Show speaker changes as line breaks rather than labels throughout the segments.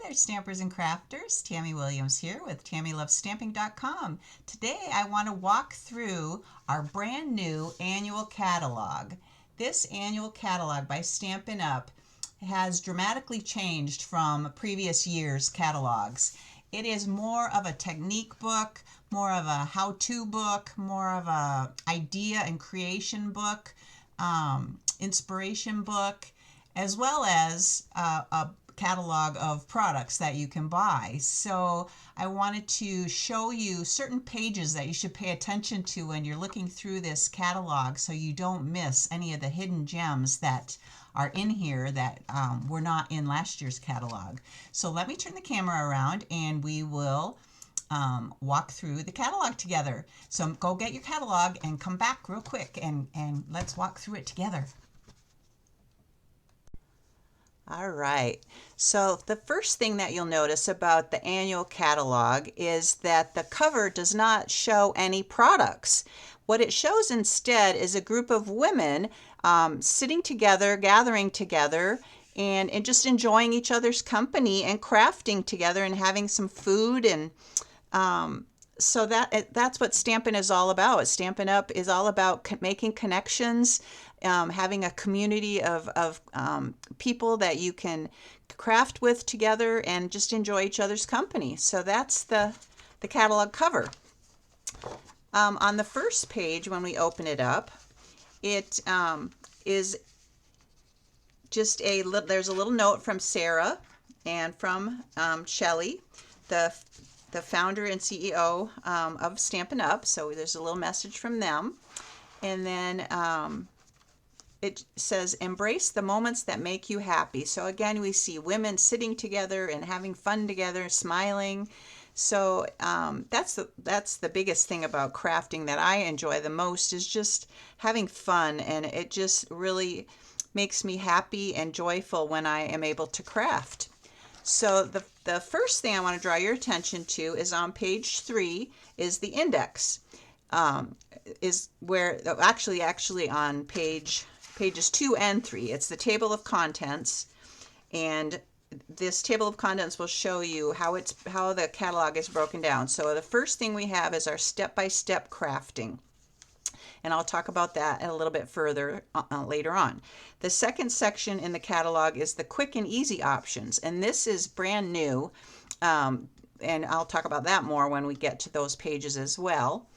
there, Stampers and Crafters. Tammy Williams here with TammyLovesStamping.com. Today I want to walk through our brand new annual catalog. This annual catalog by Stampin' Up! Has dramatically changed from previous year's catalogs. It is more of a technique book, more of a how-to book, more of a idea and creation book, inspiration book, as well as a catalog of products that you can buy. So I wanted to show you certain pages that you should pay attention to when you're looking through this catalog so you don't miss any of the hidden gems that are in here that were not in last year's catalog. So let me turn the camera around and we will walk through the catalog together. So go get your catalog and come back real quick and let's walk through it together. All right, so the first thing that you'll notice about the annual catalog is that the cover does not show any products. What it shows instead is a group of women sitting together, gathering together, and just enjoying each other's company and crafting together and having some food. And so that's what Stampin' is all about. Stampin' Up! Is all about making connections, having a community of people that you can craft with together and just enjoy each other's company. So that's the catalog cover. On the first page, when we open it up, it is just there's a little note from Sarah and from Shelley, the founder and CEO of Stampin' Up! So there's a little message from them. And then it says, embrace the moments that make you happy. So again, we see women sitting together and having fun together, smiling. So that's the biggest thing about crafting that I enjoy the most, is just having fun. And it just really makes me happy and joyful when I am able to craft. So the first thing I want to draw your attention to is on page 3 is the index. Is where actually on pages 2 and 3, it's the table of contents, and this table of contents will show you how the catalog is broken down. So the first thing we have is our step-by-step crafting, and I'll talk about that a little bit further later on. The second section in the catalog is the quick and easy options, and this is brand new, and I'll talk about that more when we get to those pages as well.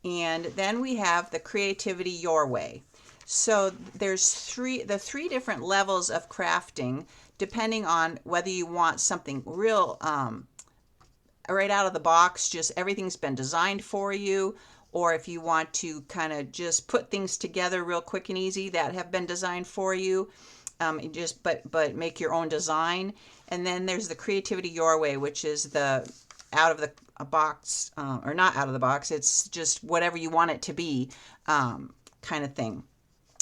And then we have the creativity your way. So there's the three different levels of crafting, depending on whether you want something real right out of the box, just everything's been designed for you, or if you want to kind of just put things together real quick and easy that have been designed for you, but make your own design. And then there's the creativity your way, which is the out of the box, or not out of the box, it's just whatever you want it to be, kind of thing.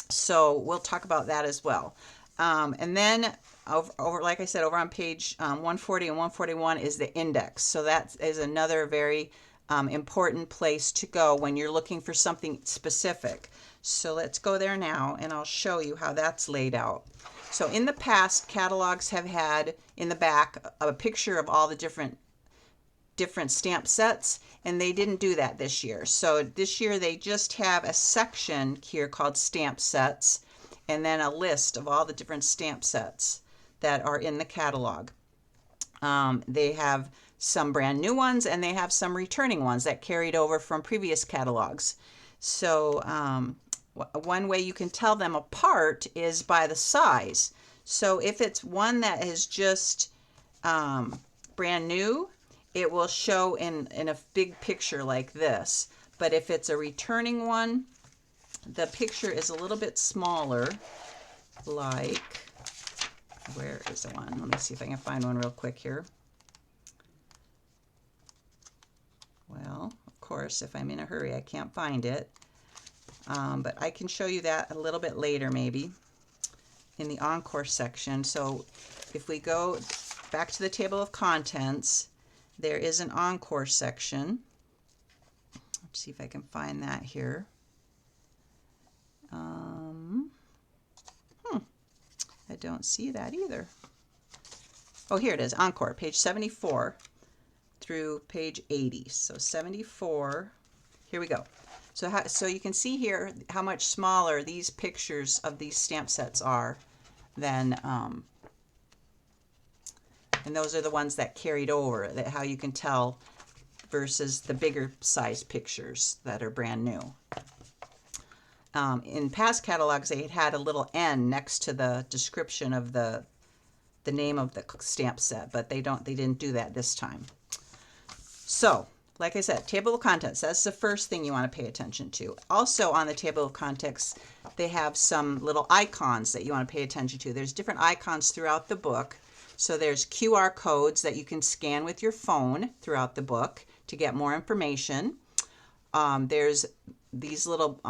So we'll talk about that as well. And then over like I said, over on page 140 and 141 is the index. So that is another very important place to go when you're looking for something specific. So let's go there now, and I'll show you how that's laid out. So in the past, catalogs have had in the back a picture of all the different stamp sets, and they didn't do that this year. So this year they just have a section here called stamp sets, and then a list of all the different stamp sets that are in the catalog. They have some brand new ones, and they have some returning ones that carried over from previous catalogs. So one way you can tell them apart is by the size. So if it's one that is just brand new, it will show in a big picture like this. But if it's a returning one, the picture is a little bit smaller, like, where is the one? Let me see if I can find one real quick here. Well, of course, if I'm in a hurry, I can't find it. But I can show you that a little bit later, maybe, in the Encore section. So if we go back to the table of contents, there is an Encore section. Let's see if I can find that here. I don't see that either. Oh, here it is, Encore, page 74 through page 80. So 74, here we go. So you can see here how much smaller these pictures of these stamp sets are than, and those are the ones that carried over, that how you can tell versus the bigger size pictures that are brand new. In past catalogs, they had a little N next to the description of the name of the stamp set, but they didn't do that this time. So, like I said, table of contents, that's the first thing you want to pay attention to. Also on the table of contents, they have some little icons that you want to pay attention to. There's different icons throughout the book. So there's QR codes that you can scan with your phone throughout the book to get more information. There's these little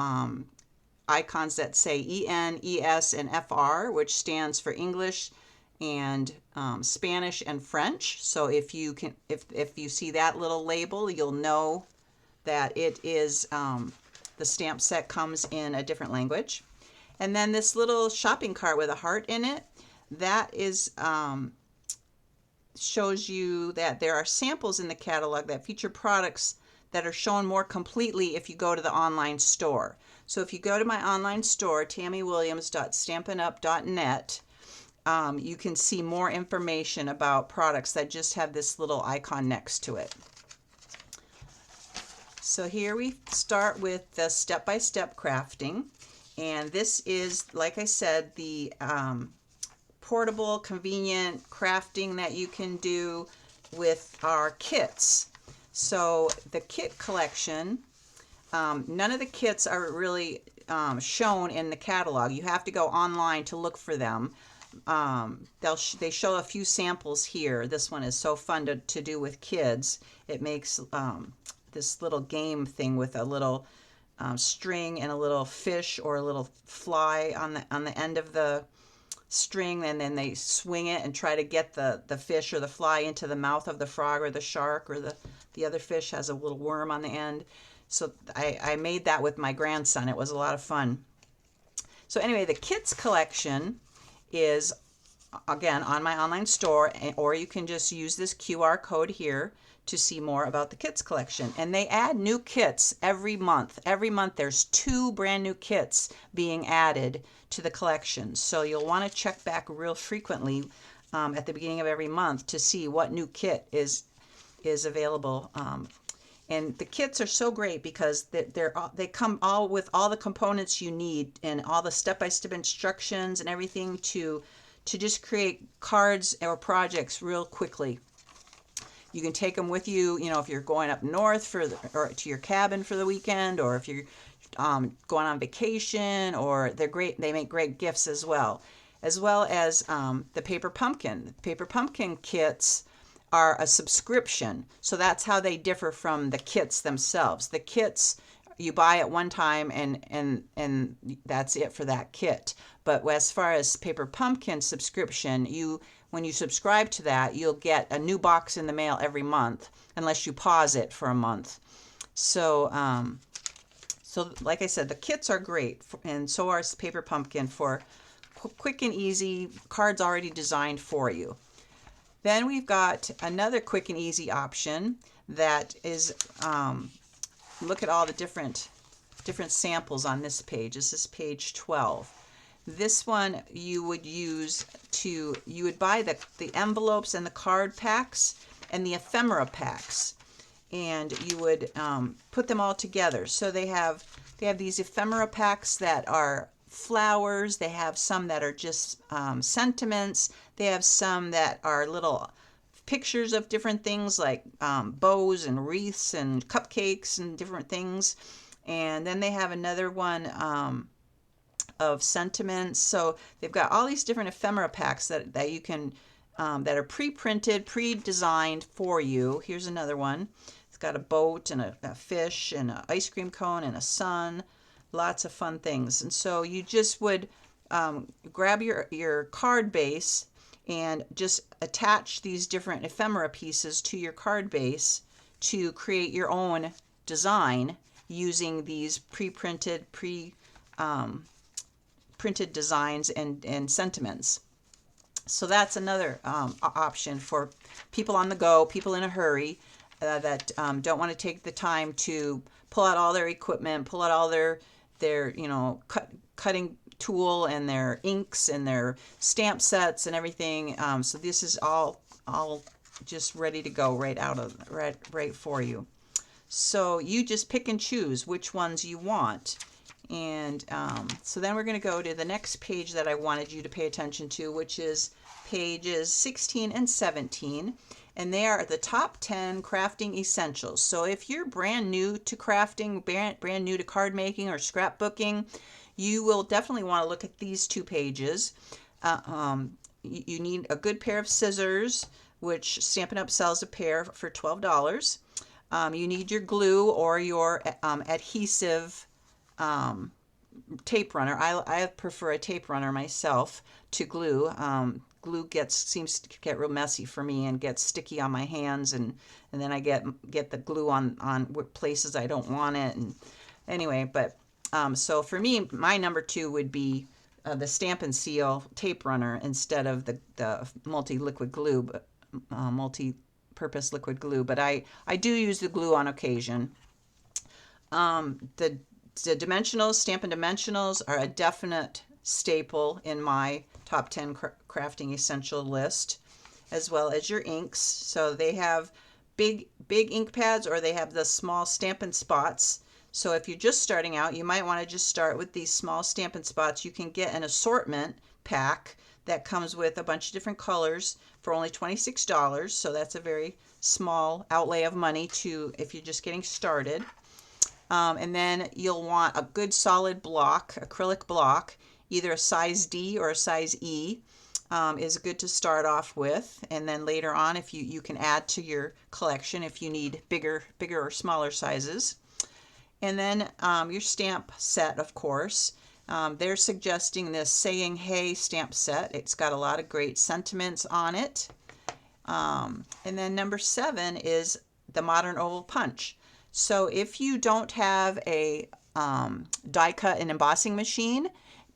icons that say EN, ES, and FR, which stands for English and Spanish and French. So if you see that little label, you'll know that it is the stamp set comes in a different language. And then this little shopping cart with a heart in it, that is shows you that there are samples in the catalog that feature products that are shown more completely if you go to the online store. So if you go to my online store, tammywilliams.stampinup.net, you can see more information about products that just have this little icon next to it. So here we start with the step-by-step crafting. And this is, like I said, the portable, convenient crafting that you can do with our kits. So the kit collection, none of the kits are really shown in the catalog. You have to go online to look for them. They show a few samples here. This one is so fun to do with kids. It makes this little game thing with a little string and a little fish or a little fly on the end of the string, and then they swing it and try to get the fish or the fly into the mouth of the frog or the shark, or the other fish has a little worm on the end. So I made that with my grandson. It was a lot of fun. So anyway, the kits collection is, again, on my online store, or you can just use this QR code here to see more about the kits collection. And they add new kits every month. Every month there's 2 brand new kits being added to the collection. So you'll want to check back real frequently at the beginning of every month to see what new kit is available. And the kits are so great because they come all with all the components you need and all the step-by-step instructions and everything to just create cards or projects real quickly. You can take them with you, if you're going up north or to your cabin for the weekend, or if you're going on vacation, or they're great. They make great gifts as well as the paper pumpkin. The paper pumpkin kits are a subscription, so that's how they differ from the kits themselves. The kits you buy at one time and that's it for that kit. But as far as paper pumpkin subscription, when you subscribe to that, you'll get a new box in the mail every month, unless you pause it for a month. So like I said, the kits are great, and so are paper pumpkin for quick and easy cards already designed for you. Then we've got another quick and easy option that is, look at all the different samples on this page. This is page 12. This one you would buy the envelopes and the card packs and the ephemera packs, and you would put them all together. So they have these ephemera packs that are flowers. They have some that are just sentiments. They have some that are little pictures of different things like bows and wreaths and cupcakes and different things. And then they have another one of sentiments. So they've got all these different ephemera packs that you can that are pre-printed, pre-designed for you. Here's another one. It's got a boat and a fish and an ice cream cone and a sun. Lots of fun things. And so you just would grab your card base and just attach these different ephemera pieces to your card base to create your own design using these pre-printed, printed designs and sentiments. So that's another option for people on the go, people in a hurry that don't want to take the time to pull out all their equipment, pull out all their cutting tool and their inks and their stamp sets and everything. So this is all just ready to go right for you. So you just pick and choose which ones you want. And so then we're going to go to the next page that I wanted you to pay attention to, which is pages 16 and 17. And they are the top 10 crafting essentials. So if you're brand new to crafting, brand new to card making or scrapbooking, you will definitely want to look at these two pages. You need a good pair of scissors, which Stampin' Up! Sells a pair for $12. You need your glue or your adhesive tape runner. I prefer a tape runner myself to glue. Glue seems to get real messy for me and gets sticky on my hands, and then I get the glue on places I don't want it. And anyway, but so for me, my number two would be the Stampin' Seal tape runner instead of the multi-liquid glue, multi-purpose liquid glue. But I do use the glue on occasion. The dimensionals, Stampin' Dimensionals, are a definite staple in my top 10 crafting essential list, as well as your inks. So they have big ink pads, or they have the small Stampin' Spots. So if you're just starting out, you might want to just start with these small Stampin' Spots. You can get an assortment pack that comes with a bunch of different colors for only $26. So that's a very small outlay of money if you're just getting started. And then you'll want a good solid block, acrylic block, either a size D or a size E is good to start off with. And then later on, if you can add to your collection if you need bigger or smaller sizes. And then your stamp set, of course. They're suggesting this Saying Hey stamp set. It's got a lot of great sentiments on it. And then number 7 is the Modern Oval Punch. So if you don't have a die cut and embossing machine,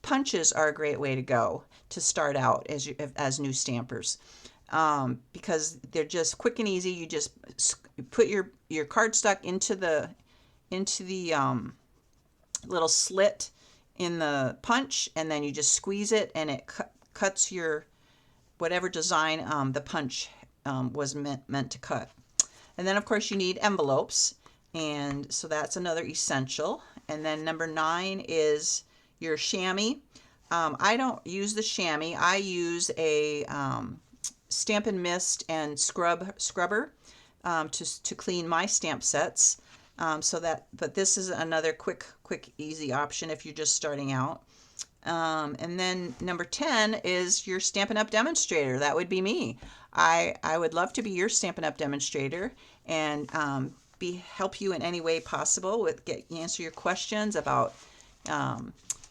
punches are a great way to go to start out as new stampers, because they're just quick and easy. You just put your cardstock into the little slit in the punch, and then you just squeeze it, and it cuts your whatever design the punch was meant to cut. And then of course you need envelopes, and so that's another essential. And then number 9 is your chamois. I don't use the chamois. I use a Stampin' Mist and scrubber to clean my stamp sets. But this is another quick, easy option if you're just starting out. And then number 10 is your Stampin' Up! Demonstrator. That would be me. I would love to be your Stampin' Up! Demonstrator and help you in any way possible answer your questions about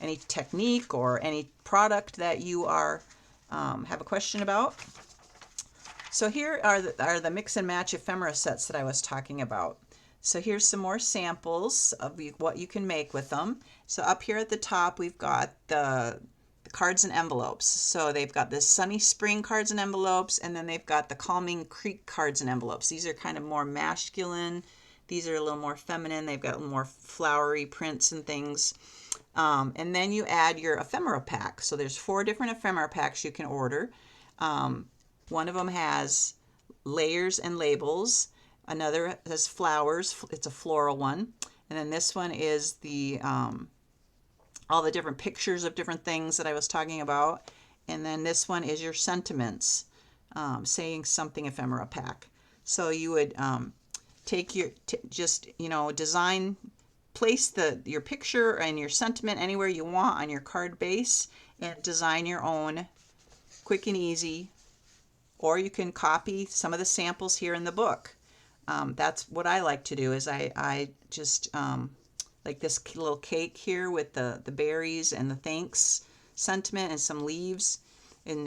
any technique or any product that you have a question about. So here are the mix and match ephemera sets that I was talking about. So here's some more samples of what you can make with them. So up here at the top, we've got the cards and envelopes. So they've got the Sunny Spring cards and envelopes, and then they've got the Calming Creek cards and envelopes. These are kind of more masculine. These are a little more feminine. They've got a little more flowery prints and things. And then you add your ephemera pack. So there's 4 different ephemera packs you can order. One of them has layers and labels. Another has flowers. It's a floral one. And then this one is all the different pictures of different things that I was talking about. And then this one is your sentiments, saying something ephemera pack. So you would take design, place your picture and your sentiment anywhere you want on your card base, and design your own, quick and easy. Or you can copy some of the samples here in the book. That's what I like to do. Is I just like this little cake here with the berries and the thanks sentiment and some leaves, and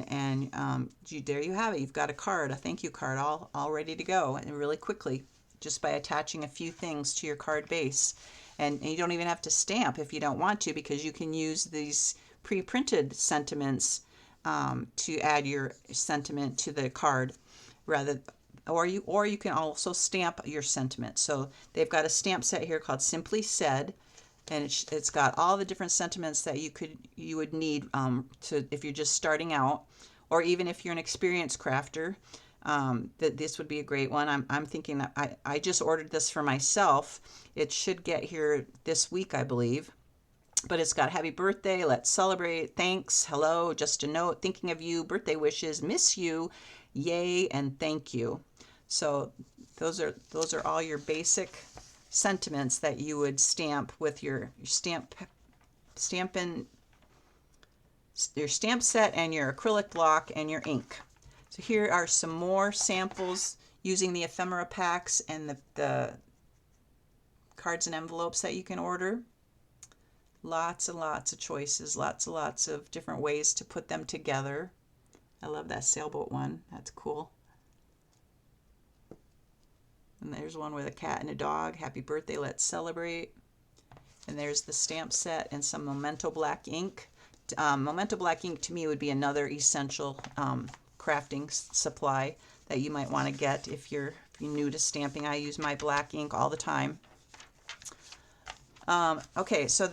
there you have it. You've got a thank you card, all ready to go, and really quickly, just by attaching a few things to your card base. And you don't even have to stamp if you don't want to, because you can use these pre-printed sentiments to add your sentiment to the card, rather, or you can also stamp your sentiment. So they've got a stamp set here called Simply Said, and it's got all the different sentiments that you would need to, if you're just starting out, or even if you're an experienced crafter. That this would be a great one. I'm thinking that I just ordered this for myself. It should get here this week, I believe. But it's got happy birthday, let's celebrate, thanks, hello, just a note, thinking of you, birthday wishes, miss you, yay, and thank you. So those are all your basic sentiments that you would stamp with your stampin' your stamp set and your acrylic block and your ink. So here are some more samples using the ephemera packs and the cards and envelopes that you can order. Lots and lots of choices, lots and lots of different ways to put them together. I love that sailboat one. That's cool. And there's one with a cat and a dog. Happy birthday, let's celebrate. And there's the stamp set and some Memento black ink. Memento black ink to me would be another essential crafting supply that you might want to get if you're new to stamping. I use my black ink all the time. Okay, so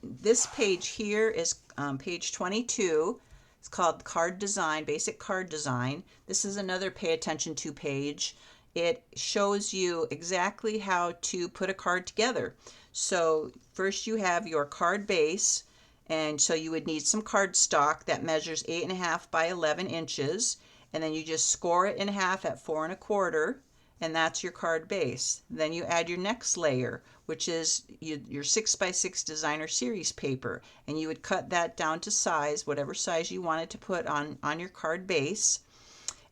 this page here is page 22. It's called Card Design, Basic Card Design. This is another pay attention to page. It shows you exactly how to put a card together. So first you have your card base, and so you would need some cardstock that measures 8.5 by 11 inches, and then you just score it in half at 4 1/4, and that's your card base. Then you add your next layer, which is your 6 by 6 designer series paper, and you would cut that down to size, whatever size you wanted to put on your card base.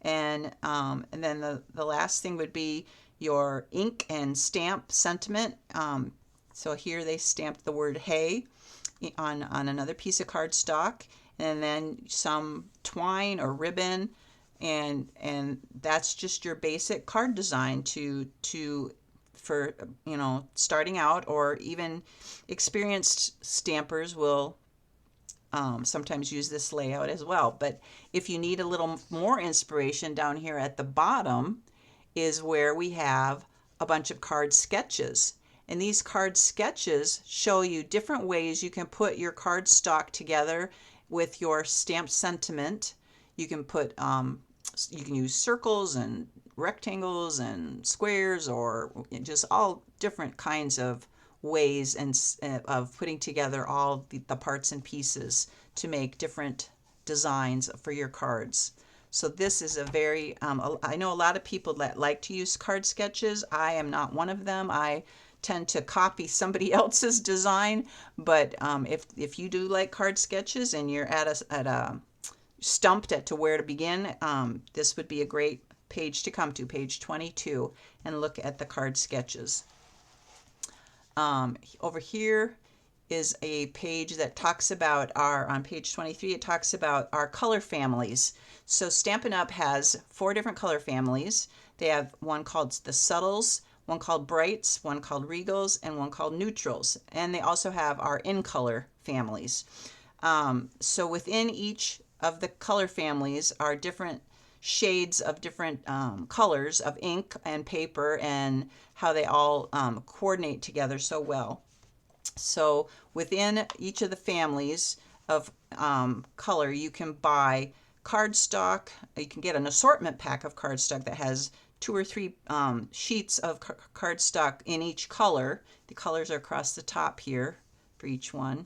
And then the last thing would be your ink and stamp sentiment. So here they stamped the word hey on another piece of cardstock, and then some twine or ribbon, and that's just your basic card design for starting out, or even experienced stampers will sometimes use this layout as well. But if you need a little more inspiration, down here at the bottom is where we have a bunch of card sketches. And these card sketches show you different ways you can put your cardstock together with your stamped sentiment. You can you can use circles and rectangles and squares, or just all different kinds of ways of putting together all the parts and pieces to make different designs for your cards. So this is a very, I know a lot of people that like to use card sketches. I am not one of them. I tend to copy somebody else's design, but if you do like card sketches and you're at a stumped to where to begin, this would be a great page to come to, page 22, and look at the card sketches. Over here is a page that talks about on page 23, it talks about our color families. So Stampin' Up! Has 4 different color families. They have one called the Subtles, one called Brights, one called Regals, and one called Neutrals. And they also have our in color families. So within each of the color families are different shades of different colors of ink and paper, and how they all coordinate together so well. So within each of the families of color, you can buy cardstock. You can get an assortment pack of cardstock that has 2 or 3 sheets of cardstock in each color. The colors are across the top here for each one.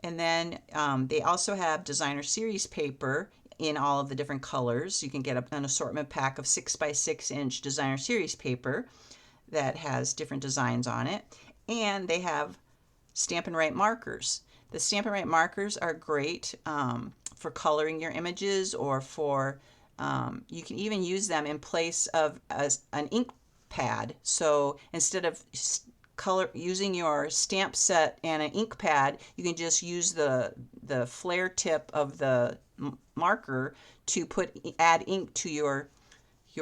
And then they also have designer series paper in all of the different colors. You can get an assortment pack of 6 by 6 inch designer series paper that has different designs on it. And they have Stampin' Write markers. The Stampin' Write markers are great for coloring your images, or for you can even use them in place of an ink pad. So instead of using your stamp set and an ink pad, you can just use the flare tip of the marker to add ink to your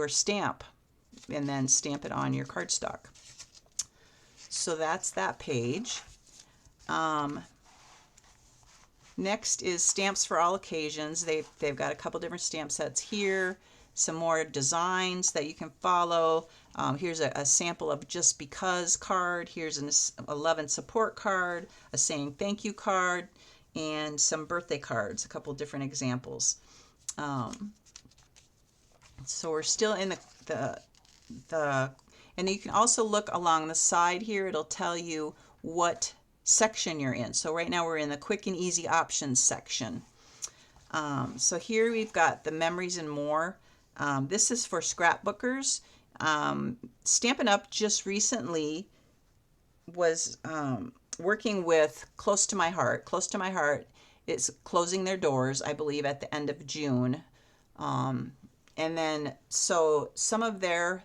stamp, and then stamp it on your cardstock. So that's that page. Next is Stamps for All Occasions. They've got a couple different stamp sets here, some more designs that you can follow. Here's a sample of Just Because card. Here's a love and support card, a saying thank you card, and some birthday cards, a couple different examples. So we're still in the and you can also look along the side here. It'll tell you what section you're in. So right now we're in the quick and easy options section. So here we've got the Memories and More. This is for scrapbookers. Stampin' Up! Just recently was working with Close to My Heart. Close to My Heart is closing their doors, I believe, at the end of June. And then so some of their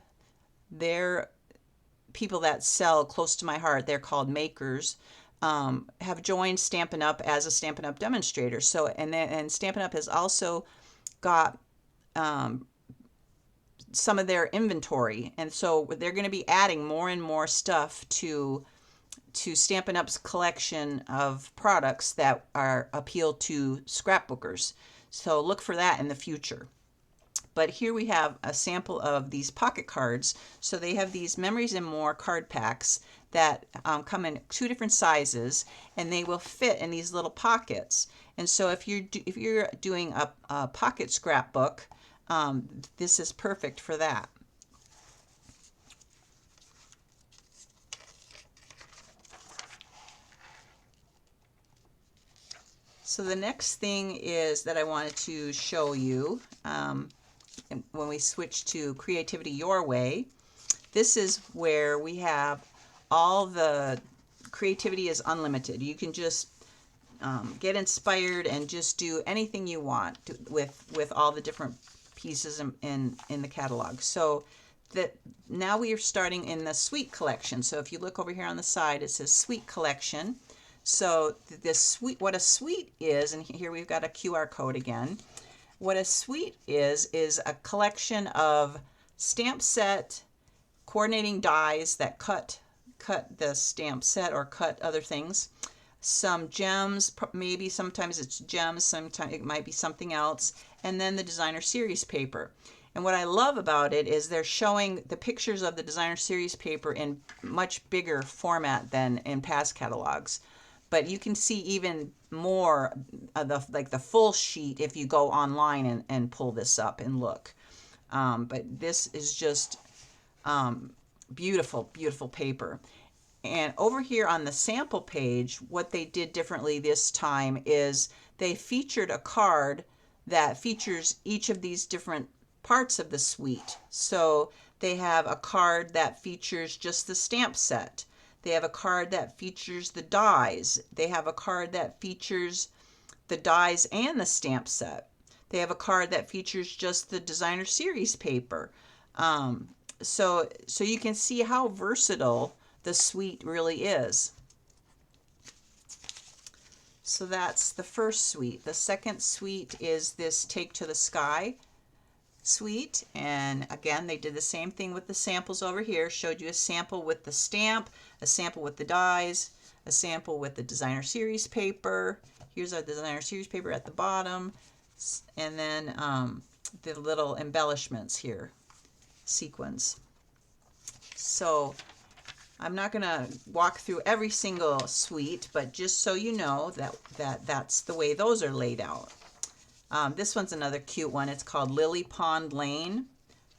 people that sell Close to My Heart, they're called makers, have joined Stampin' Up! As a Stampin' Up! Demonstrator. So and Stampin' Up! Has also got some of their inventory, and so they're going to be adding more and more stuff to Stampin' Up's collection of products that are appeal to scrapbookers. So look for that in the future. But here we have a sample of these pocket cards. So they have these Memories and More card packs that come in two different sizes, and they will fit in these little pockets. And so if you're doing a pocket scrapbook, this is perfect for that. So the next thing is that I wanted to show you, when we switch to Creativity Your Way, this is where we have all the creativity is unlimited. You can just get inspired and just do anything you want with all the different pieces in the catalog. So that now we are starting in the Suite collection. So if you look over here on the side, it says Suite collection. So this suite, what a suite is, and here we've got a QR code again. What a suite is a collection of stamp set coordinating dies that cut the stamp set or cut other things. Some gems, maybe sometimes it's gems, sometimes it might be something else, and then the designer series paper. And what I love about it is they're showing the pictures of the designer series paper in much bigger format than in past catalogs. But you can see even more of the full sheet if you go online and pull this up and look. But this is just beautiful, beautiful paper. And over here on the sample page, what they did differently this time is they featured a card that features each of these different parts of the suite. So they have a card that features just the stamp set. They have a card that features the dies. They have a card that features the dies and the stamp set. They have a card that features just the designer series paper. So you can see how versatile the suite really is. So that's the first suite. The second suite is this Take to the Sky suite, and again they did the same thing with the samples over here. Showed you a sample with the stamp, a sample with the dies, a sample with the designer series paper. Here's our designer series paper at the bottom, and then the little embellishments here, sequins. So I'm not going to walk through every single suite, but just so you know that's the way those are laid out. This one's another cute one. It's called Lily Pond Lane.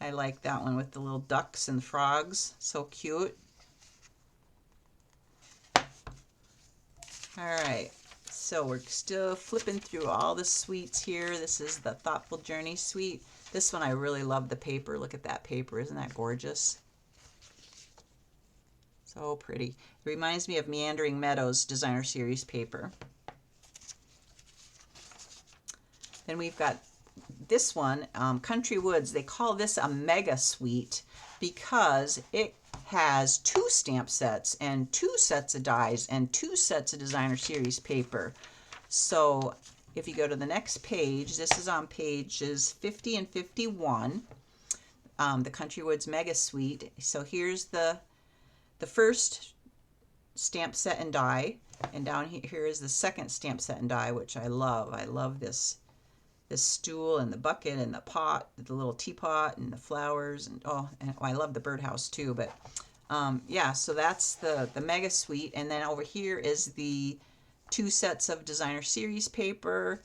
I like that one with the little ducks and frogs. So cute. All right, so we're still flipping through all the suites here. This is the Thoughtful Journey suite. This one I really love the paper. Look at that paper. Isn't that gorgeous? So pretty. It reminds me of Meandering Meadows designer series paper. Then we've got this one, Country Woods. They call this a mega suite because it has 2 stamp sets and 2 sets of dies and 2 sets of designer series paper. So if you go to the next page, this is on pages 50 and 51, the Country Woods Mega Suite. So here's the first stamp set and die. And down here is the second stamp set and die, which I love. I love this stool and the bucket and the pot, the little teapot and the flowers, and I love the birdhouse too. But yeah, so that's the mega suite. And then over here is the 2 sets of designer series paper,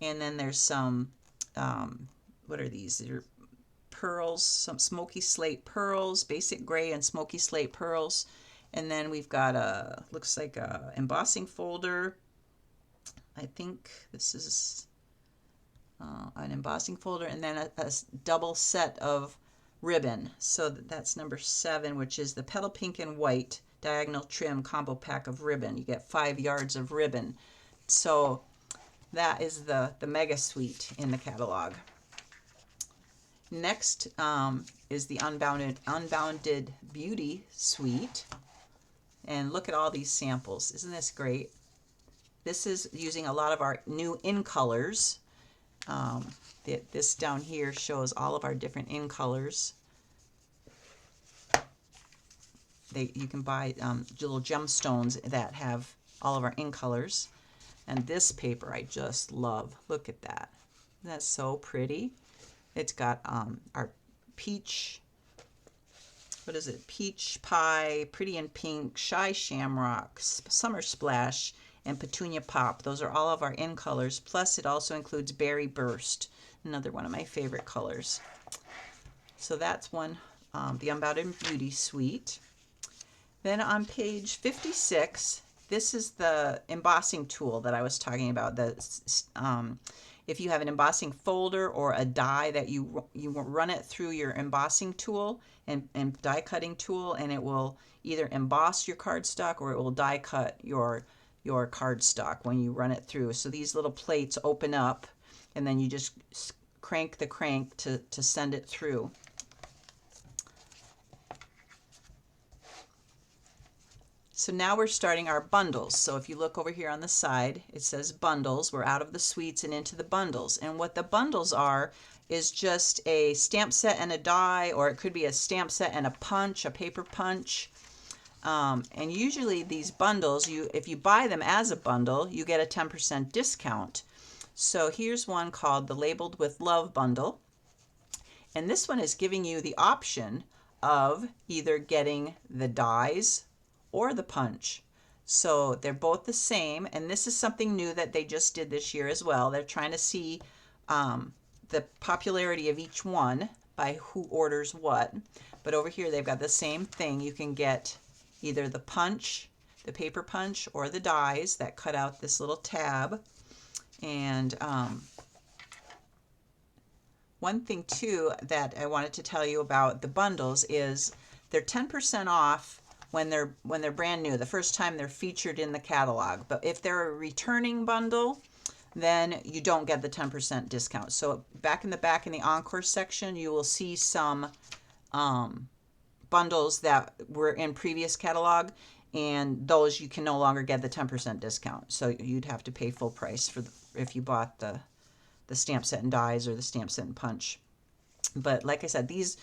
and then there's some what are these? They're pearls, some smoky slate pearls, basic gray and smoky slate pearls. And then we've got looks like a embossing folder. I think this is an embossing folder, and then a double set of ribbon. So that's number 7, which is the petal pink and white diagonal trim combo pack of ribbon. You get 5 yards of ribbon. So that is the mega suite in the catalog. Next is the Unbounded Beauty Suite. And look at all these samples. Isn't this great? This is using a lot of our new in colors. This down here shows all of our different in colors. You can buy little gemstones that have all of our in colors. And this paper I just love. Look at that. That's so pretty. It's got our peach, what is it? Peach Pie, Pretty in Pink, Shy Shamrock, Summer Splash, and Petunia Pop. Those are all of our in colors. Plus it also includes Berry Burst, another one of my favorite colors. So that's one, the Unbounded Beauty Suite. Then on page 56, this is the embossing tool that I was talking about. If you have an embossing folder or a die that you run it through your embossing tool and die cutting tool, and it will either emboss your cardstock or it will die cut your cardstock when you run it through. So these little plates open up, and then you just crank the crank to send it through. So now we're starting our bundles. So if you look over here on the side, it says bundles. We're out of the suites and into the bundles. And what the bundles are is just a stamp set and a die, or it could be a stamp set and a punch, a paper punch. And usually these bundles, if you buy them as a bundle, you get a 10% discount. So here's one called the Labeled with Love bundle. And this one is giving you the option of either getting the dies or the punch. So they're both the same, and this is something new that they just did this year as well. They're trying to see the popularity of each one by who orders what. But over here they've got the same thing. You can get either the punch, the paper punch, or the dies that cut out this little tab. And one thing too that I wanted to tell you about the bundles is they're 10% off when they're brand new, the first time they're featured in the catalog. But if they're a returning bundle, then you don't get the 10% discount. So back in the Encore section, you will see some bundles that were in previous catalog, and those you can no longer get the 10% discount. So you'd have to pay full price if you bought the stamp set and dies or the stamp set and punch. But like I said, these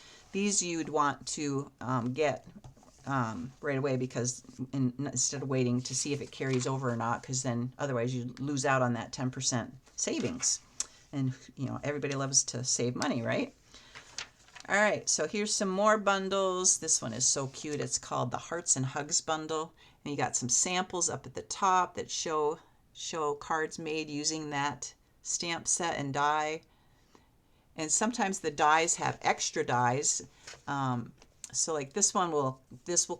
you'd want to get right away, because instead of waiting to see if it carries over or not, because then otherwise you lose out on that 10% savings. And everybody loves to save money, right? All right, so here's some more bundles. This one is so cute. It's called the Hearts and Hugs bundle, and you got some samples up at the top that show cards made using that stamp set and die. And sometimes the dies have extra dies. So like this will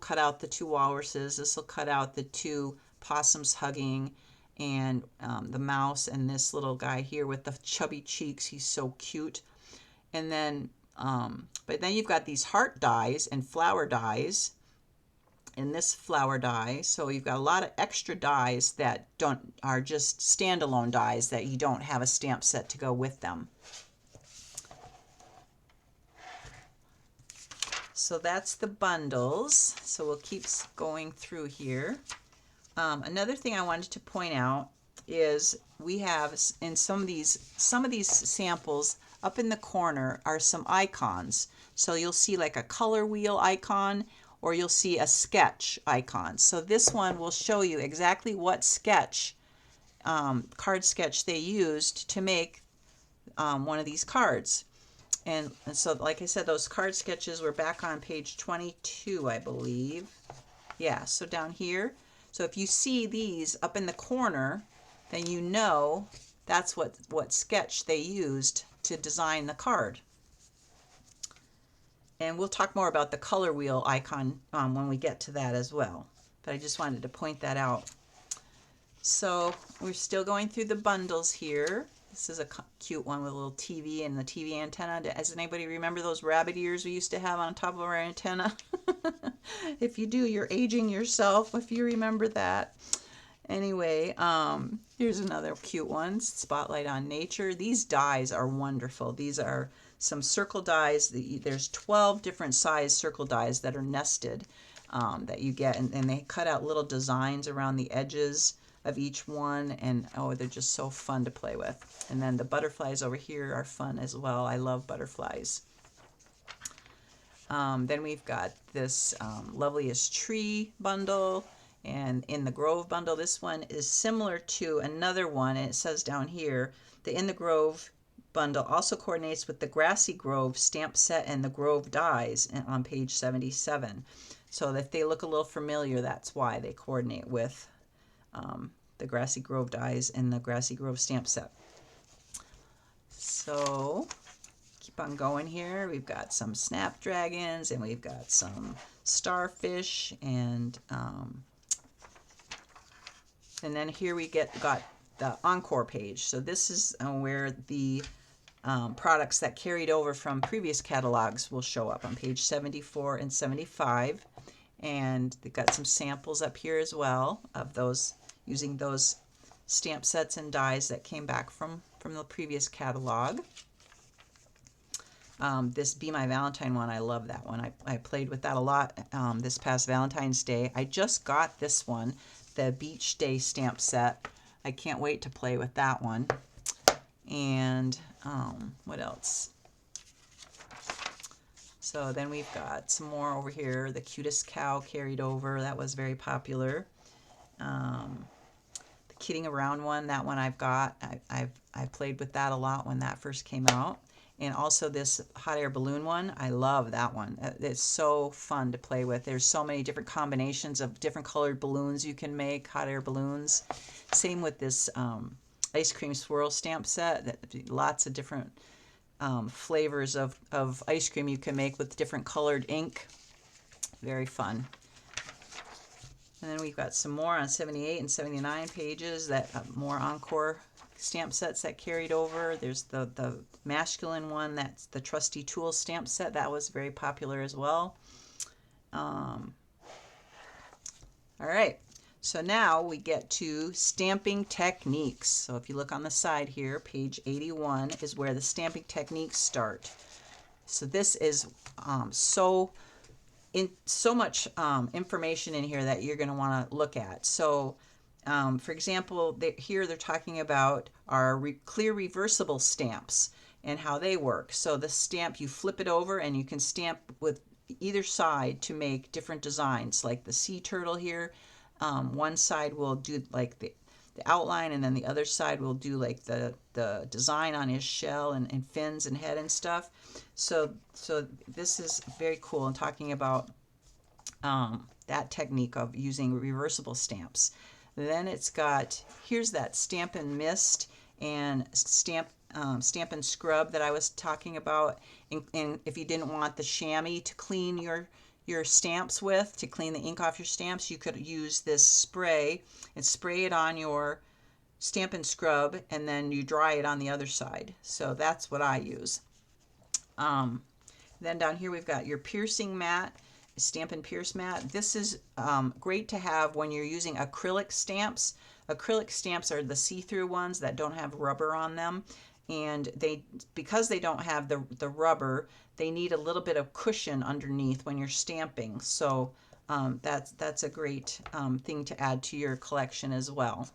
cut out the 2 walruses. This will cut out the 2 possums hugging, and the mouse, and this little guy here with the chubby cheeks. He's so cute. And then, but then you've got these heart dies and flower dies, and this flower die. So you've got a lot of extra dies that are just standalone dies that you don't have a stamp set to go with them. So that's the bundles. So we'll keep going through here. Another thing I wanted to point out is we have in some of these samples up in the corner are some icons. So you'll see like a color wheel icon, or you'll see a sketch icon. So this one will show you exactly what sketch, card sketch they used to make one of these cards. And so, like I said, those card sketches were back on page 22, I believe. Yeah, so down here. So if you see these up in the corner, then you know that's what sketch they used to design the card. And we'll talk more about the color wheel icon when we get to that as well. But I just wanted to point that out. So we're still going through the bundles here. This is a cute one with a little TV and the TV antenna. Does anybody remember those rabbit ears we used to have on top of our antenna? If you do, you're aging yourself if you remember that. Anyway, here's another cute one, Spotlight on Nature. These dies are wonderful. These are some circle dies. There's 12 different size circle dies that are nested that you get, and they cut out little designs around the edges of each one, and oh, they're just so fun to play with. And then the butterflies over here are fun as well. I love butterflies. Then we've got this Loveliest Tree bundle, and in the Grove bundle, this one is similar to another one, and it says down here, the In the Grove bundle also coordinates with the Grassy Grove stamp set and the Grove dies on page 77. So if they look a little familiar, that's why they coordinate with the Grassy Grove dies and the Grassy Grove stamp set. So keep on going here. We've got some snapdragons and we've got some starfish, and then here we got the Encore page. So this is where the products that carried over from previous catalogs will show up on page 74 and 75. And they've got some samples up here as well of those, using those stamp sets and dies that came back from the previous catalog. This Be My Valentine one, I love that one. I played with that a lot this past Valentine's Day. I just got this one, the Beach Day stamp set. I can't wait to play with that one. And what else? So then we've got some more over here. The Cutest Cow carried over. That was very popular. The Kidding Around one, that one I've got. I played with that a lot when that first came out. And also this Hot Air Balloon one. I love that one. It's so fun to play with. There's so many different combinations of different colored balloons you can make, hot air balloons. Same with this Ice Cream Swirl stamp set. Lots of different flavors of ice cream you can make with different colored ink. Very fun. And then we've got some more on 78 and 79 pages, that more Encore stamp sets that carried over. There's the masculine one, that's the Trusty Tool stamp set. That was very popular as well. All right. So now we get to stamping techniques. So if you look on the side here, page 81 is where the stamping techniques start. So this is so much information in here that you're going to want to look at. So for example, here they're talking about our clear reversible stamps and how they work. So the stamp, you flip it over and you can stamp with either side to make different designs, like the sea turtle here. One side will do like the outline, and then the other side will do like the design on his shell and fins and head and stuff. So this is very cool, and talking about that technique of using reversible stamps. Then it's got, here's that Stampin' Mist and Stampin' Scrub that I was talking about. And if you didn't want the chamois to clean your stamps with, to clean the ink off your stamps, you could use this spray and spray it on your Stampin' Scrub, and then you dry it on the other side. So that's what I use. Then down here we've got your piercing mat, Stampin' Pierce mat. This is great to have when you're using acrylic stamps. Acrylic stamps are the see-through ones that don't have rubber on them. And because they don't have the rubber, they need a little bit of cushion underneath when you're stamping. So that's a great thing to add to your collection as well.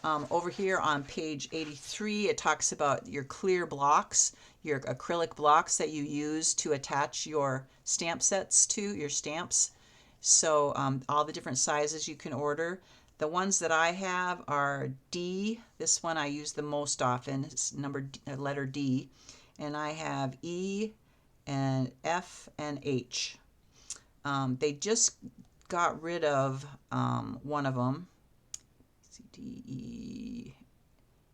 Over here on page 83, it talks about your clear blocks. your acrylic blocks that you use to attach your stamp sets to, your stamps. So all the different sizes you can order. The ones that I have are D. This one I use the most often. It's letter D. And I have E and F and H. They just got rid of one of them. C, D, E,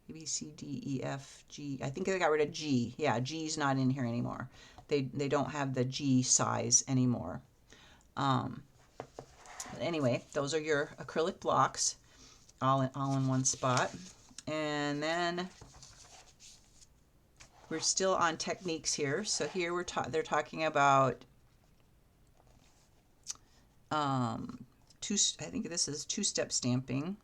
A, B, C, D, E, F, G. I think they got rid of G. Yeah, G's not in here anymore. They don't have the G size anymore. But anyway, those are your acrylic blocks, all in one spot. And then we're still on techniques here. So here they're talking about I think this is two-step stamping,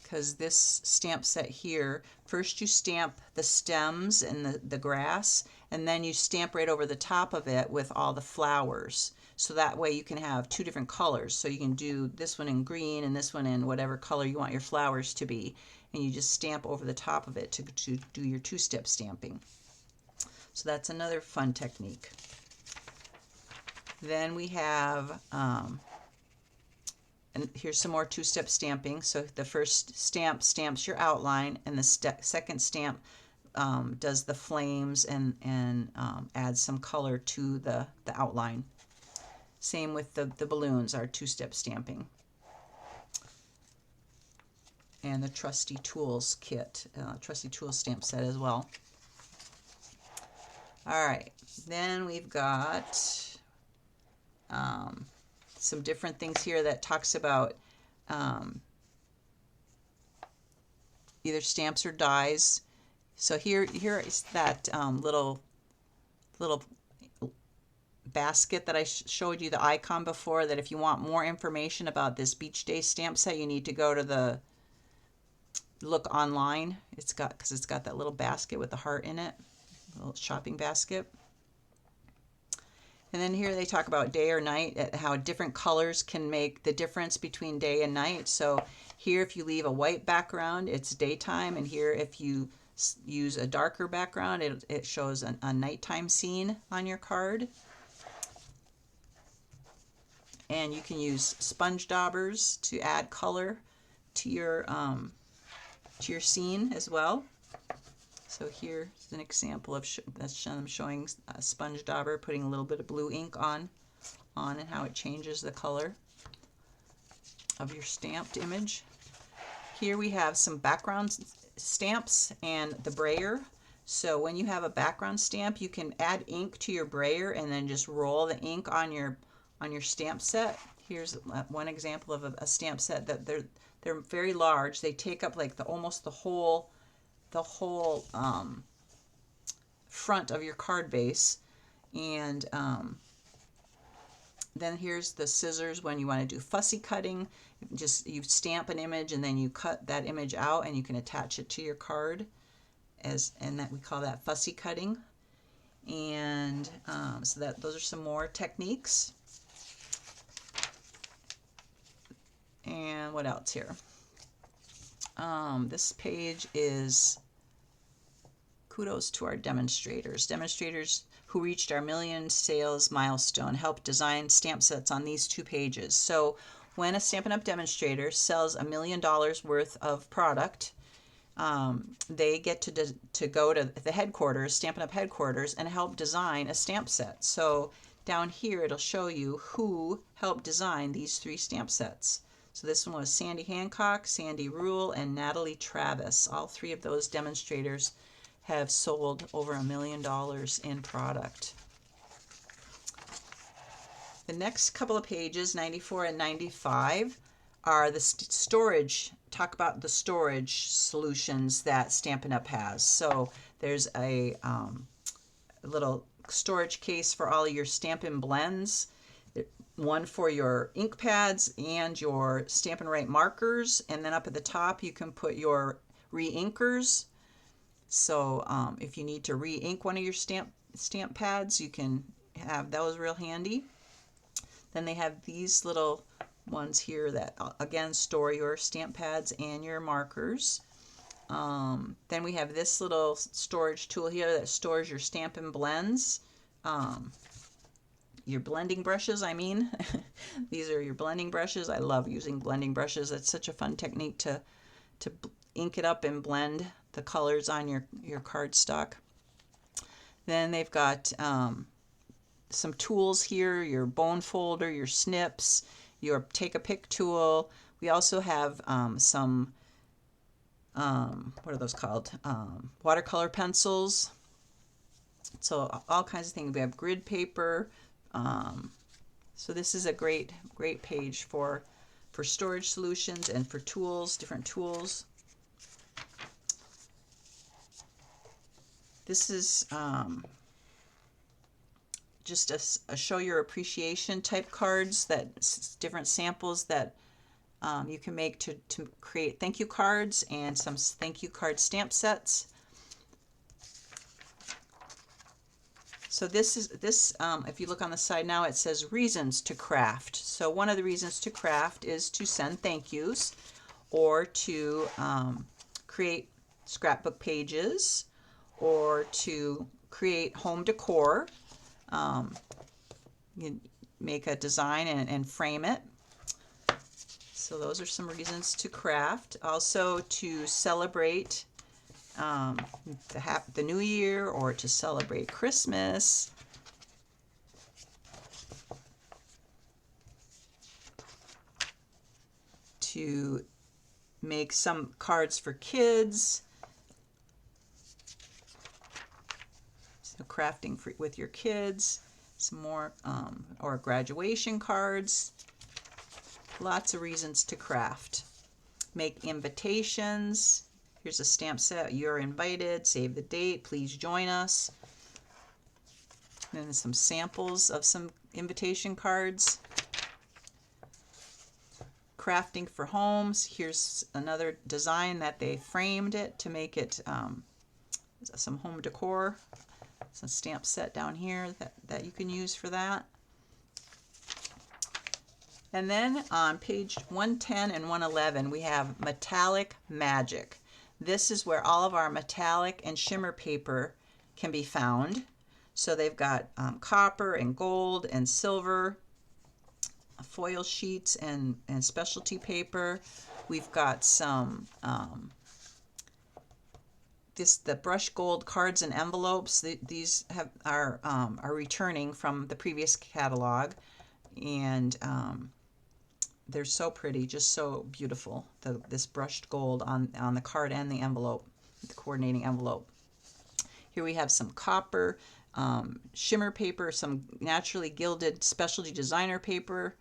because this stamp set here, first you stamp the stems and the grass, and then you stamp right over the top of it with all the flowers. So that way you can have two different colors. So you can do this one in green and this one in whatever color you want your flowers to be. And you just stamp over the top of it to do your two-step stamping. So that's another fun technique. Then we have, and here's some more two-step stamping. So the first stamp stamps your outline, and the second stamp does the flames and adds some color to the outline. Same with the balloons, our two-step stamping. And the Trusty Tools kit, Trusty Tools stamp set as well. All right, then we've got some different things here that talks about either stamps or dies. So here is that little basket that I showed you the icon before, that if you want more information about this Beach Day stamp set, you need to go to look online. Because it's got that little basket with the heart in it, a little shopping basket. And then here they talk about day or night, how different colors can make the difference between day and night. So here, if you leave a white background, it's daytime. And here, if you use a darker background, it shows a nighttime scene on your card. And you can use sponge daubers to add color to your scene as well. So here's an example of I'm showing a sponge dauber putting a little bit of blue ink on and how it changes the color of your stamped image. Here we have some background stamps and the brayer. So when you have a background stamp, you can add ink to your brayer and then just roll the ink on your stamp set. Here's one example of a stamp set that they're very large. They take up like almost the whole front of your card base. And then here's the scissors when you want to do fussy cutting. You stamp an image and then you cut that image out and you can attach it to your card, and that we call that fussy cutting. And so those are some more techniques. And what else here? This page is kudos to our demonstrators. Demonstrators who reached our 1 million sales milestone helped design stamp sets on these 2 pages. So when a Stampin' Up! Demonstrator sells $1 million worth of product, they get to go to the headquarters, Stampin' Up! Headquarters, and help design a stamp set. So down here it'll show you who helped design these 3 stamp sets. So this one was Sandy Hancock, Sandy Rule, and Natalie Travis. All 3 of those demonstrators have sold over $1 million in product. The next couple of pages, 94 and 95, are the storage. Talk about the storage solutions that Stampin' Up! Has. So there's a little storage case for all of your Stampin' Blends, one for your ink pads and your Stampin' Write markers, and then up at the top you can put your re-inkers. So if you need to re-ink one of your stamp pads, you can have those real handy. Then they have these little ones here that again store your stamp pads and your markers. Then we have this little storage tool here that stores your Stampin' Blends. Your blending brushes, I mean. These are your blending brushes. I love using blending brushes. It's such a fun technique to ink it up and blend the colors on your cardstock. Then they've got some tools here, your bone folder, your snips, your take a pick tool. We also have some, what are those called? Watercolor pencils. So all kinds of things. We have grid paper. So this is a great page for storage solutions and for tools, different tools. This is just a show your appreciation type cards, that different samples that you can make to create thank you cards and some thank you card stamp sets. So this is if you look on the side now, it says reasons to craft. So one of the reasons to craft is to send thank yous, or to create scrapbook pages, or to create home decor. You make a design and frame it. So those are some reasons to craft. Also to celebrate the new year, or to celebrate Christmas. To make some cards for kids. So crafting with your kids. Some more, or graduation cards. Lots of reasons to craft. Make invitations. Here's a stamp set. You're invited. Save the date. Please join us. And then some samples of some invitation cards. Crafting for homes. Here's another design that they framed it to make it some home decor. It's a stamp set down here that you can use for that. And then on page 110 and 111, we have Metallic Magic. This is where all of our metallic and shimmer paper can be found. So they've got copper and gold and silver, foil sheets and specialty paper. We've got some the brush gold cards and envelopes. These are returning from the previous catalog, and they're so pretty, just so beautiful. This brushed gold on the card and the envelope, the coordinating envelope. Here we have some copper, shimmer paper, some naturally gilded specialty designer paper,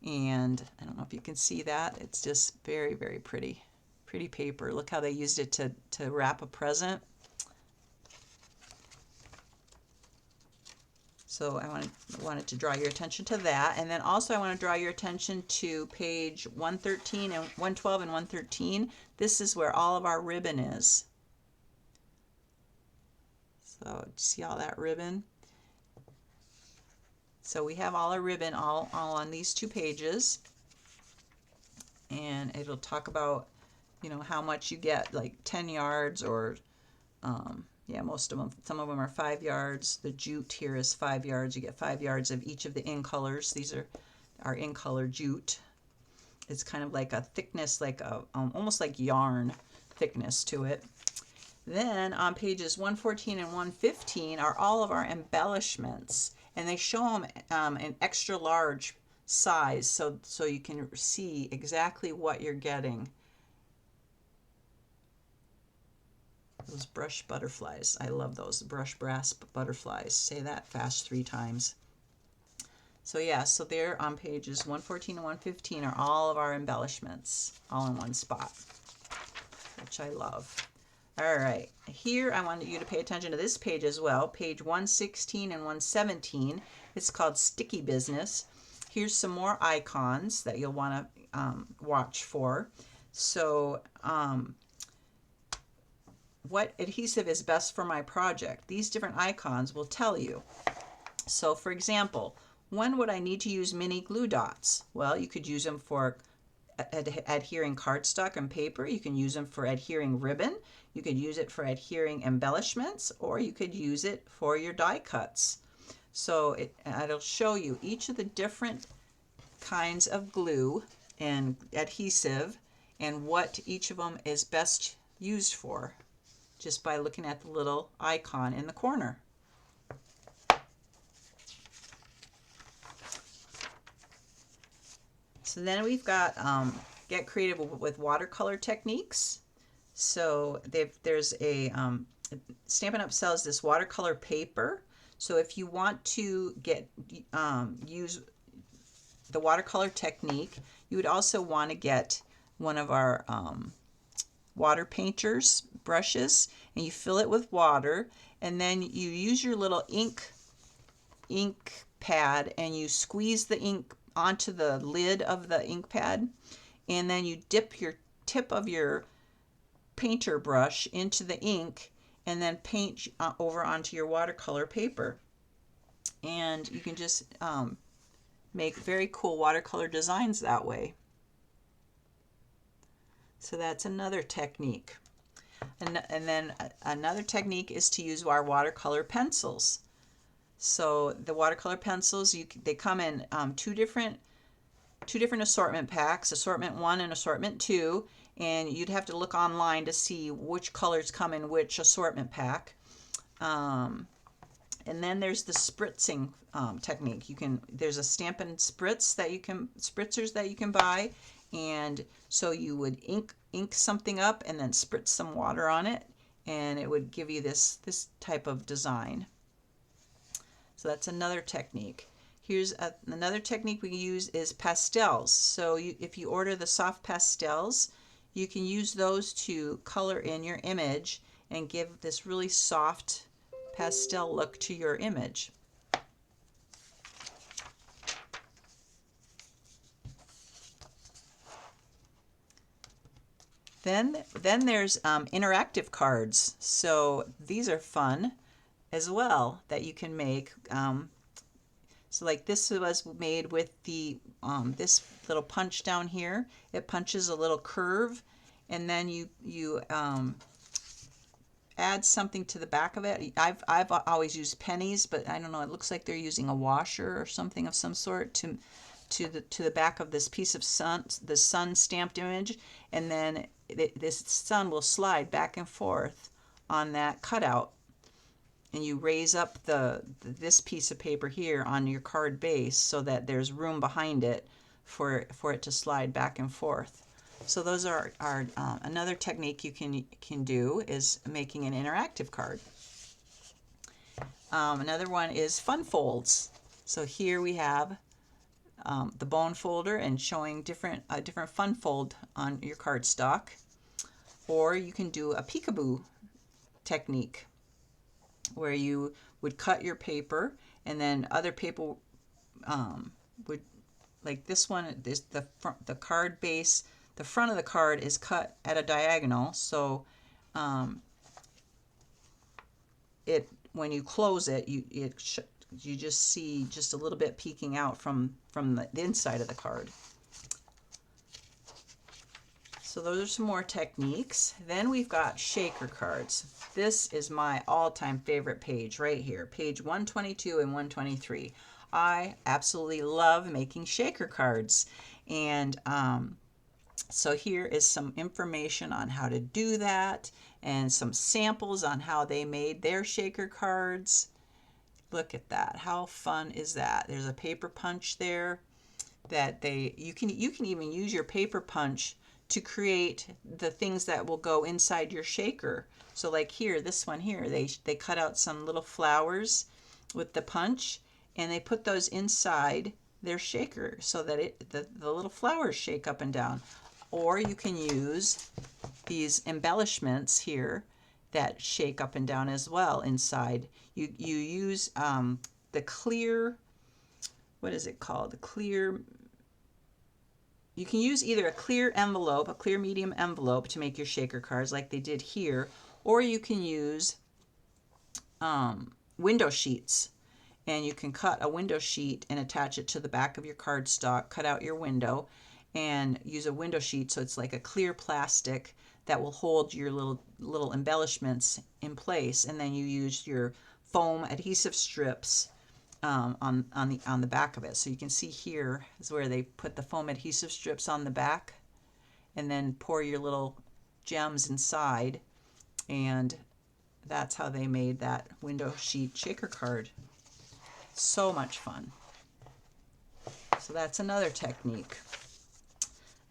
and I don't know if you can see that. It's just very, very pretty. Pretty paper. Look how they used it to wrap a present. So I wanted to draw your attention to that. And then also I want to draw your attention to page 113 and 112 and 113. This is where all of our ribbon is. So see all that ribbon? So we have all our ribbon all on these two pages. And it'll talk about, how much you get, like 10 yards or yeah, most of them. Some of them are 5 yards. The jute here is 5 yards. You get 5 yards of each of the in colors. These are our in color jute. It's kind of like a thickness, like almost like yarn thickness to it. Then on pages 114 and 115 are all of our embellishments, and they show them in extra large size, so you can see exactly what you're getting. Those brush butterflies. I love those brush brass butterflies. Say that fast 3 times. So yeah, so there on pages 114 and 115 are all of our embellishments, all in one spot, which I love. All right, here I wanted you to pay attention to this page as well, page 116 and 117. It's called Sticky Business. Here's some more icons that you'll want to watch for. So what adhesive is best for my project? These different icons will tell you. So for example, when would I need to use mini glue dots? Well, you could use them for adhering cardstock and paper. You can use them for adhering ribbon. You could use it for adhering embellishments, or you could use it for your die cuts. So it'll show you each of the different kinds of glue and adhesive and what each of them is best used for, just by looking at the little icon in the corner. So then we've got Get Creative with Watercolor Techniques. So there's a Stampin' Up! Sells this watercolor paper. So if you want to use the watercolor technique, you would also want to get one of our water painters brushes, and you fill it with water, and then you use your little ink pad and you squeeze the ink onto the lid of the ink pad, and then you dip your tip of your painter brush into the ink and then paint over onto your watercolor paper. And you can just make very cool watercolor designs that way. So that's another technique. And then another technique is to use our watercolor pencils. So the watercolor pencils, they come in two different assortment packs, assortment 1 and assortment 2, and you'd have to look online to see which colors come in which assortment pack. And then there's the spritzing technique. There's a Stampin' spritzers that you can buy, and so you would ink something up and then spritz some water on it, and it would give you this type of design. So that's another technique. Here's another technique we use is pastels. So if you order the soft pastels, you can use those to color in your image and give this really soft pastel look to your image. Then there's interactive cards. So these are fun as well that you can make. So like this was made with the this little punch down here. It punches a little curve, and then you add something to the back of it. I've always used pennies, but I don't know. It looks like they're using a washer or something of some sort to the back of this piece of the sun stamped image, and then this sun will slide back and forth on that cutout. And you raise up this piece of paper here on your card base so that there's room behind it for it to slide back and forth. So those are another technique you can do is making an interactive card. Another one is fun folds. So here we have the bone folder and showing different fun fold on your cardstock, or you can do a peekaboo technique, where you would cut your paper and then other paper would, like this one, the card base, the front of the card is cut at a diagonal, so when you close it, you just see just a little bit peeking out from the inside of the card. So those are some more techniques. Then we've got shaker cards. This is my all-time favorite page right here, page 122 and 123. I absolutely love making shaker cards. And so here is some information on how to do that and some samples on how they made their shaker cards. Look at that. How fun is that? There's a paper punch there that you can even use your paper punch to create the things that will go inside your shaker. So like here, this one here, they cut out some little flowers with the punch, and they put those inside their shaker so that the little flowers shake up and down. Or you can use these embellishments here that shake up and down as well inside. You use the clear, what is it called? The clear, you can use either a clear envelope, a clear medium envelope to make your shaker cards like they did here, or you can use window sheets. And you can cut a window sheet and attach it to the back of your cardstock, cut out your window, and use a window sheet, so it's like a clear plastic that will hold your little embellishments in place, and then you use your foam adhesive strips on the back of it. So you can see here is where they put the foam adhesive strips on the back, and then pour your little gems inside, and that's how they made that window sheet shaker card. So much fun. So that's another technique.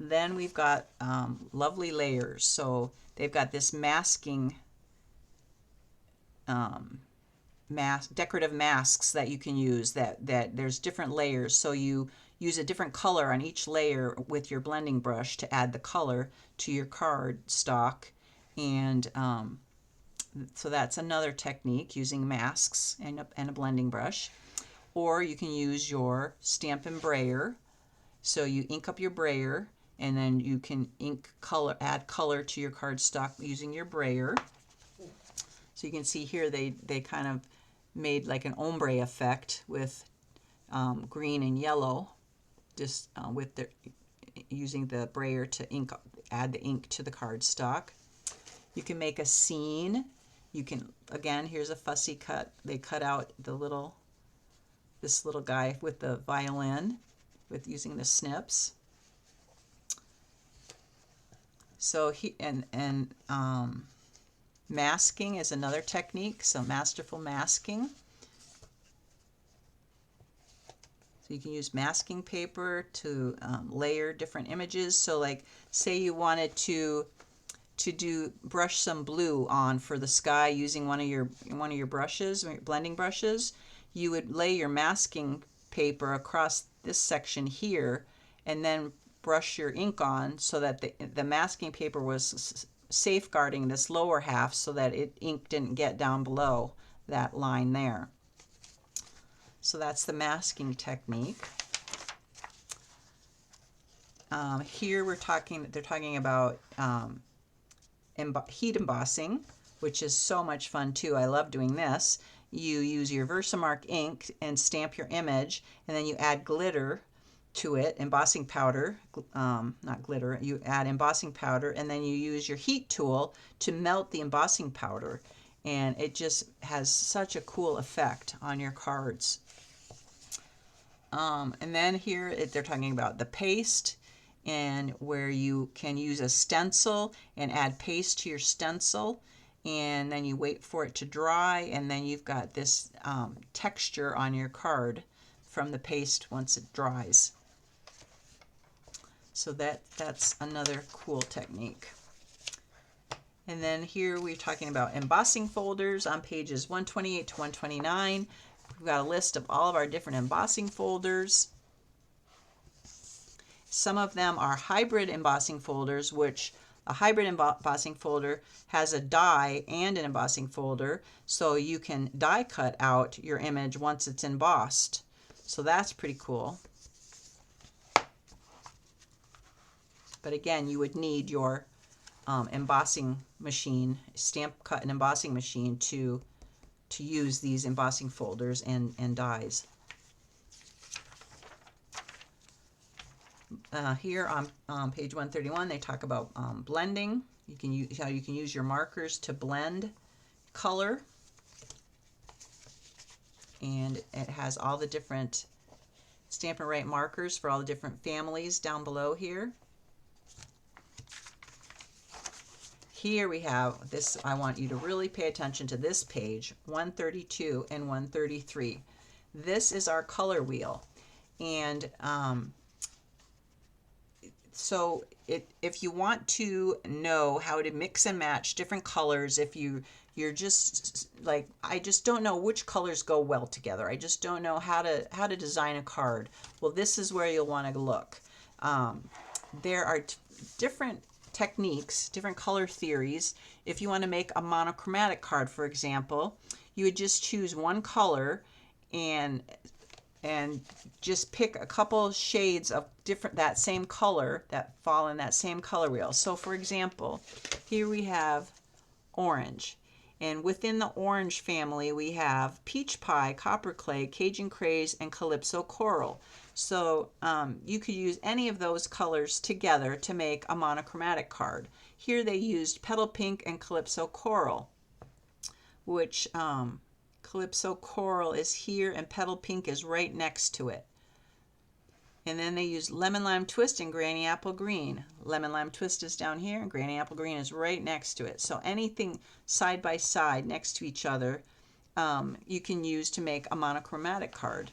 Then we've got lovely layers. So they've got this masking, decorative masks that you can use, that there's different layers. So you use a different color on each layer with your blending brush to add the color to your card stock. And so that's another technique, using masks and a blending brush. Or you can use your Stampin' Brayer. So you ink up your brayer, and then you can add color to your cardstock using your brayer. So you can see here they kind of made like an ombre effect with green and yellow, just with using the brayer to add the ink to the cardstock. You can make a scene. You can, again, here's a fussy cut. They cut out this little guy with the violin using the snips. So masking is another technique, so masterful masking. So you can use masking paper to layer different images. So like, say you wanted to brush some blue on for the sky using one of your brushes, blending brushes, you would lay your masking paper across this section here, and then brush your ink on so that the masking paper was safeguarding this lower half, so that ink didn't get down below that line there. So that's the masking technique. Here they're talking about heat embossing, which is so much fun too. I love doing this. You use your Versamark ink and stamp your image, and then you add glitter to it, embossing powder, not glitter, you add embossing powder, and then you use your heat tool to melt the embossing powder, and it just has such a cool effect on your cards. And then here they're talking about the paste, and where you can use a stencil and add paste to your stencil, and then you wait for it to dry, and then you've got this texture on your card from the paste once it dries. So that's another cool technique. And then here we're talking about embossing folders on pages 128 to 129. We've got a list of all of our different embossing folders. Some of them are hybrid embossing folders, which a hybrid embossing folder has a die and an embossing folder, so you can die cut out your image once it's embossed. So that's pretty cool. But again, you would need your embossing machine, stamp cut and embossing machine, to use these embossing folders and dies. Here on page 131, they talk about blending. You can use how you can use your markers to blend color, and it has all the different Stampin' Right markers for all the different families down below here. Here we have this. I want you to really pay attention to this page, 132 and 133. This is our color wheel, and so if you want to know how to mix and match different colors, if you're just like, I just don't know which colors go well together, I just don't know how to design a card, well, this is where you'll want to look. There are different techniques, different color theories. If you want to make a monochromatic card, for example, you would just choose one color and just pick a couple shades of that same color that fall in that same color wheel. So for example, here we have orange, And within the orange family, we have Peach Pie, Copper Clay, Cajun Craze, and Calypso Coral. So you could use any of those colors together to make a monochromatic card. Here they used Petal Pink and Calypso Coral, which Calypso Coral is here and Petal Pink is right next to it. And then they used Lemon Lime Twist and Granny Apple Green. Lemon Lime Twist is down here and Granny Apple Green is right next to it. So anything side by side next to each other you can use to make a monochromatic card.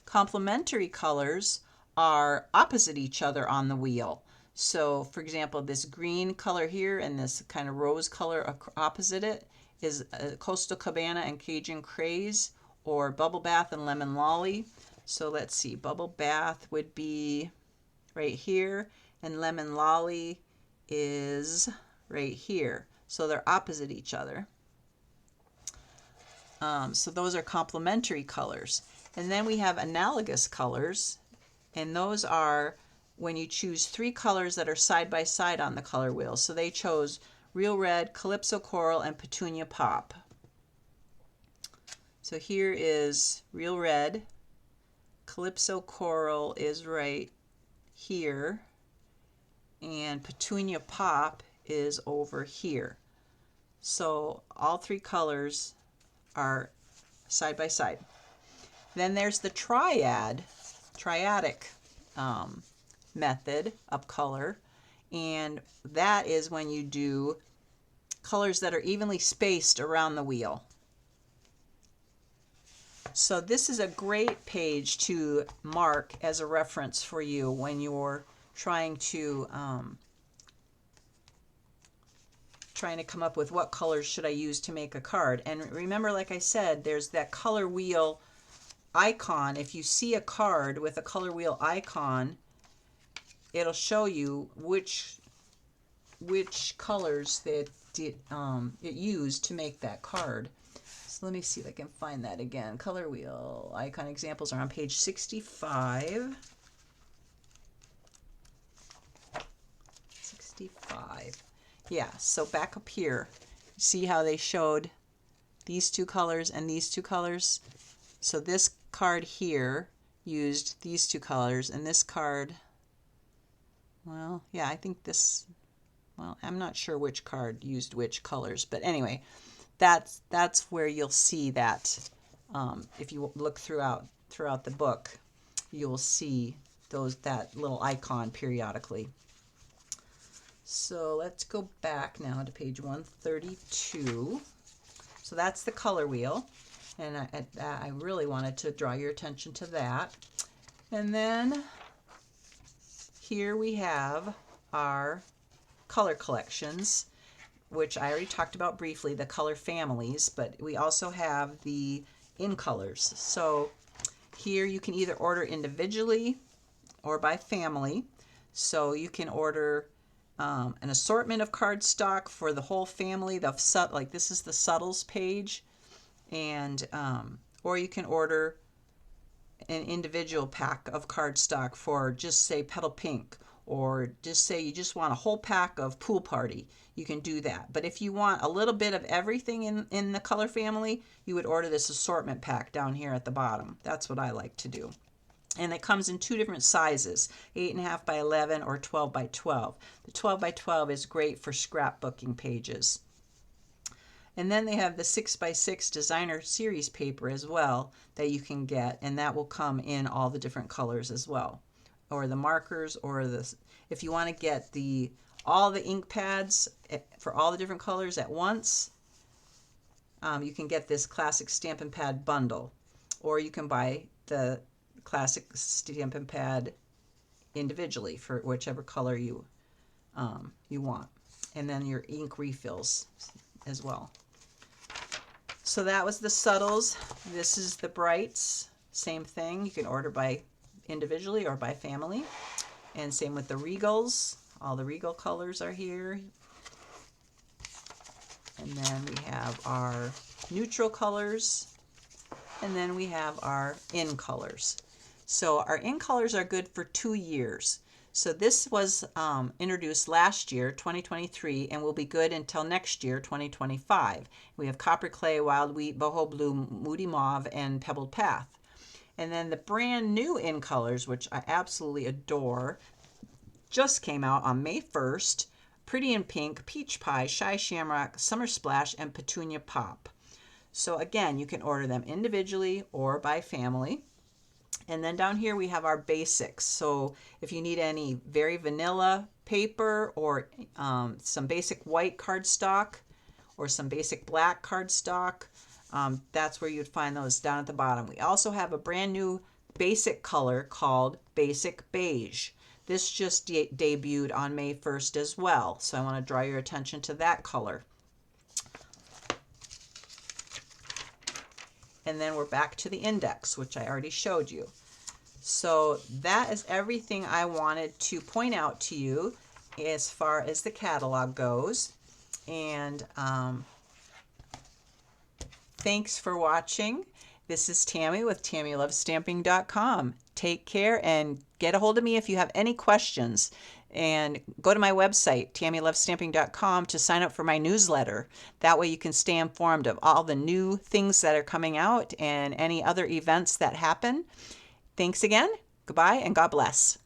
Complementary colors are opposite each other on the wheel. So for example, this green color here and this kind of rose color opposite it is Coastal Cabana and Cajun Craze, or Bubble Bath and Lemon Lolly. So let's see, Bubble Bath would be right here and Lemon Lolly is right here. So they're opposite each other. So those are complementary colors. And then we have analogous colors, and those are when you choose 3 colors that are side by side on the color wheel. So they chose Real Red, Calypso Coral, and Petunia Pop. So here is Real Red, Calypso Coral is right here, and Petunia Pop is over here. So all 3 colors are side by side. Then there's the triadic method of color, and that is when you do colors that are evenly spaced around the wheel. So this is a great page to mark as a reference for you when you're trying to come up with what colors should I use to make a card. And remember, like I said, there's that color wheel icon. If you see a card with a color wheel icon, it'll show you which colors that it used to make that card. So let me see if I can find that again. Color wheel icon examples are on page 65. 65. Yeah, so back up here, see how they showed these 2 colors and these 2 colors? So this card here used these 2 colors, and this card, well, yeah, I think this, well, I'm not sure which card used which colors, but anyway, that's where you'll see that. If you look throughout the book, you'll see that little icon periodically. So let's go back now to page 132. So that's the color wheel, and I really wanted to draw your attention to that. And then here we have our color collections, which I already talked about briefly, the color families, but we also have the in colors. So here you can either order individually or by family. So you can order an assortment of cardstock for the whole family. Like this is the subtles page, and or you can order an individual pack of cardstock for just say Petal Pink, or just say you just want a whole pack of Pool Party. You can do that. But if you want a little bit of everything in the color family, you would order this assortment pack down here at the bottom. That's what I like to do. And it comes in 2 different sizes, 8.5 by 11 or 12 by 12. The 12 by 12 is great for scrapbooking pages. And then they have the 6 by 6 designer series paper as well that you can get, and that will come in all the different colors as well, or the markers, or if you want to get all the ink pads for all the different colors at once, you can get this classic Stampin' Pad bundle, or you can buy the classic Stampin' Pad individually for whichever color you want, and then your ink refills as well. So that was the subtles. This is the brights. Same thing. You can order by individually or by family. And same with the regals. All the regal colors are here. And then we have our neutral colors. And then we have our in colors. So our in colors are good for 2 years. So this was introduced last year, 2023, and will be good until next year, 2025. We have Copper Clay, Wild Wheat, Boho Blue, Moody Mauve, and Pebbled Path. And then the brand new in colors, which I absolutely adore, just came out on May 1st. Pretty in Pink, Peach Pie, Shy Shamrock, Summer Splash, and Petunia Pop. So again, you can order them individually or by family. And then down here we have our basics. So if you need any very vanilla paper or some basic white cardstock or some basic black cardstock, that's where you'd find those down at the bottom. We also have a brand new basic color called Basic Beige. This just debuted on May 1st as well. So I want to draw your attention to that color. And then we're back to the index, which I already showed you. So that is everything I wanted to point out to you as far as the catalog goes. And thanks for watching. This is Tammy with TammyLovesStamping.com. Take care and get a hold of me if you have any questions. And go to my website, TammyLovesStamping.com, to sign up for my newsletter. That way you can stay informed of all the new things that are coming out and any other events that happen. Thanks again. Goodbye and God bless.